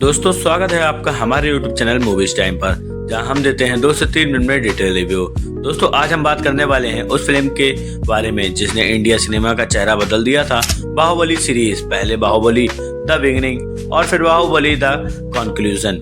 दोस्तों स्वागत है आपका हमारे YouTube चैनल मूवीज टाइम पर, जहां हम देते हैं 2 से 3 मिनट में डिटेल रिव्यू। दोस्तों आज हम बात करने वाले हैं उस फिल्म के बारे में जिसने इंडिया सिनेमा का चेहरा बदल दिया था। बाहुबली सीरीज, पहले बाहुबली द बिगिनिंग और फिर बाहुबली द कंक्लूजन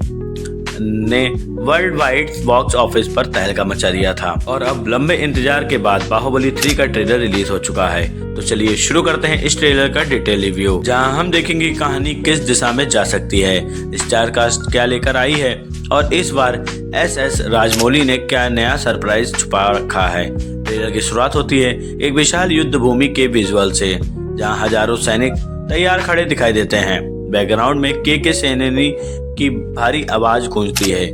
ने वर्ल्ड वाइड बॉक्स ऑफिस पर तहलका मचा दिया था और अब लंबे इंतजार के बाद बाहुबली 3 का ट्रेलर रिलीज हो चुका है। तो चलिए शुरू करते हैं इस ट्रेलर का डिटेल रिव्यू, जहां हम देखेंगे कहानी किस दिशा में जा सकती है, स्टार कास्ट क्या लेकर आई है और इस बार एस राजमौली ने क्या नया सरप्राइज छुपा रखा है। ट्रेलर की शुरुआत होती है एक विशाल युद्ध भूमि के विजुअल से, जहां हजारों सैनिक तैयार खड़े दिखाई देते हैं। बैकग्राउंड में के सेनानी की भारी आवाज गूंजती है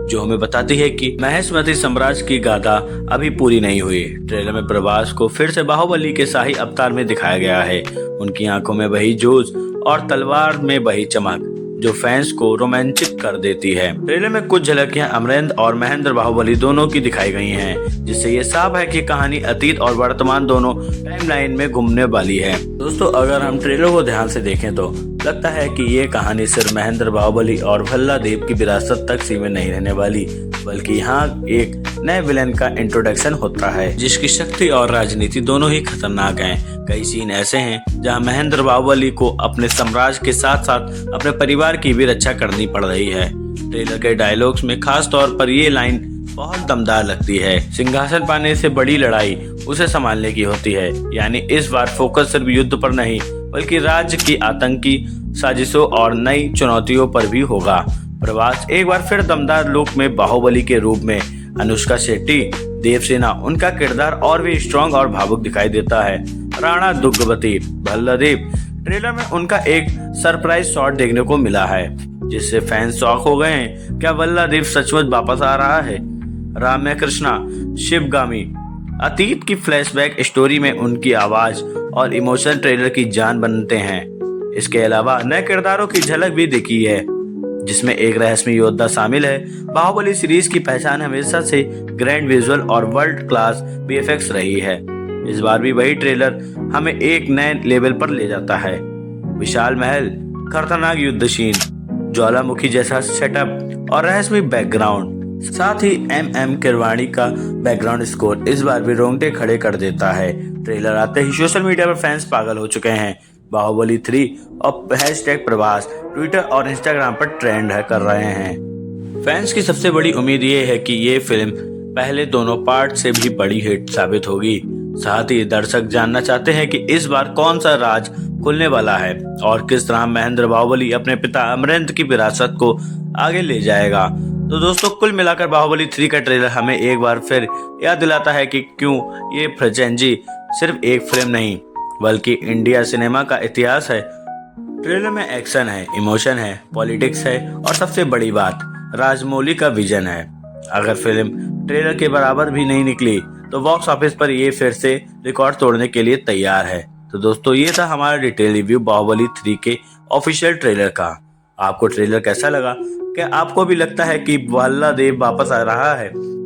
जो हमें बताती है कि महेशमती साम्राज्य की गाथा अभी पूरी नहीं हुई। ट्रेलर में प्रभास को फिर से बाहुबली के शाही अवतार में दिखाया गया है। उनकी आंखों में वही जोश और तलवार में वही चमक जो फैंस को रोमांचित कर देती है। ट्रेलर में कुछ झलकियां अमरेंद्र और महेंद्र बाहुबली दोनों की दिखाई गई हैं, जिससे ये साफ है कि कहानी अतीत और वर्तमान दोनों टाइमलाइन में घूमने वाली है। दोस्तों अगर हम ट्रेलर को ध्यान से देखें तो लगता है कि ये कहानी सिर्फ महेंद्र बाहुबली और भल्लादेव की विरासत तक सीमित नहीं रहने वाली, बल्कि यहाँ एक नए विलेन का इंट्रोडक्शन होता है जिसकी शक्ति और राजनीति दोनों ही खतरनाक हैं। कई सीन ऐसे हैं जहां महेंद्र बाहुबली को अपने साम्राज्य के साथ साथ अपने परिवार की भी रक्षा करनी पड़ रही है। ट्रेलर के डायलॉग्स में खास तौर पर ये लाइन बहुत दमदार लगती है, सिंहासन पाने से बड़ी लड़ाई उसे संभालने की होती है। यानी इस बार फोकस सिर्फ युद्ध पर नहीं बल्कि राज्य की आतंकी साजिशों और नई चुनौतियों पर भी होगा। प्रभास एक बार फिर दमदार लुक में बाहुबली के रूप में, अनुष्का शेट्टी, देवसेना, उनका किरदार और भी स्ट्रॉन्ग और भावुक दिखाई देता है। राणा दुग्गवती, भल्लादेव, ट्रेलर में उनका एक सरप्राइज शॉट देखने को मिला है जिससे फैंस शॉक हो गए हैं। क्या भल्लादेव सचमुच वापस आ रहा है? राम्या कृष्णा, शिवगामी, अतीत की फ्लैशबैक स्टोरी में उनकी आवाज और इमोशन ट्रेलर की जान बनते हैं। इसके अलावा नए किरदारों की झलक भी दिखी है जिसमें एक रहस्यमय योद्धा शामिल है। बाहुबली सीरीज की पहचान हमेशा से ग्रैंड विजुअल और वर्ल्ड क्लास वीएफएक्स रही है। इस बार भी वही ट्रेलर हमें एक नए लेवल पर ले जाता है। विशाल महल, खतरनाक युद्ध सीन, ज्वालामुखी जैसा सेटअप और रहस्यमय बैकग्राउंड, साथ ही एम किरवाणी का बैकग्राउंड स्कोर इस बार भी रोंगटे खड़े कर देता है। ट्रेलर आते ही सोशल मीडिया पर फैंस पागल हो चुके हैं। बाहुबली 3 और #प्रभास ट्विटर और इंस्टाग्राम पर ट्रेंड कर रहे हैं। फैंस की सबसे बड़ी उम्मीद ये है कि ये फिल्म पहले दोनों पार्ट से भी बड़ी हिट साबित होगी। साथ ही दर्शक जानना चाहते हैं कि इस बार कौन सा राज खुलने वाला है और किस तरह महेंद्र बाहुबली अपने पिता अमरेंद्र की विरासत को आगे ले जाएगा। तो दोस्तों कुल मिलाकर बाहुबली 3 का ट्रेलर हमें एक बार फिर याद दिलाता है कि क्यों ये फ्रेंचाइजी सिर्फ एक फिल्म नहीं बल्कि इंडिया सिनेमा का इतिहास है। ट्रेलर में एक्शन है, इमोशन है, पॉलिटिक्स है और सबसे बड़ी बात राजमौली का विजन है। अगर फिल्म ट्रेलर के बराबर भी नहीं निकली तो बॉक्स ऑफिस पर ये फिर से रिकॉर्ड तोड़ने के लिए तैयार है। तो दोस्तों ये था हमारा डिटेल रिव्यू बाहुबली 3 के ऑफिशियल ट्रेलर का। आपको ट्रेलर कैसा लगा? क्या आपको भी लगता है कि भल्लादेव वापस आ रहा है?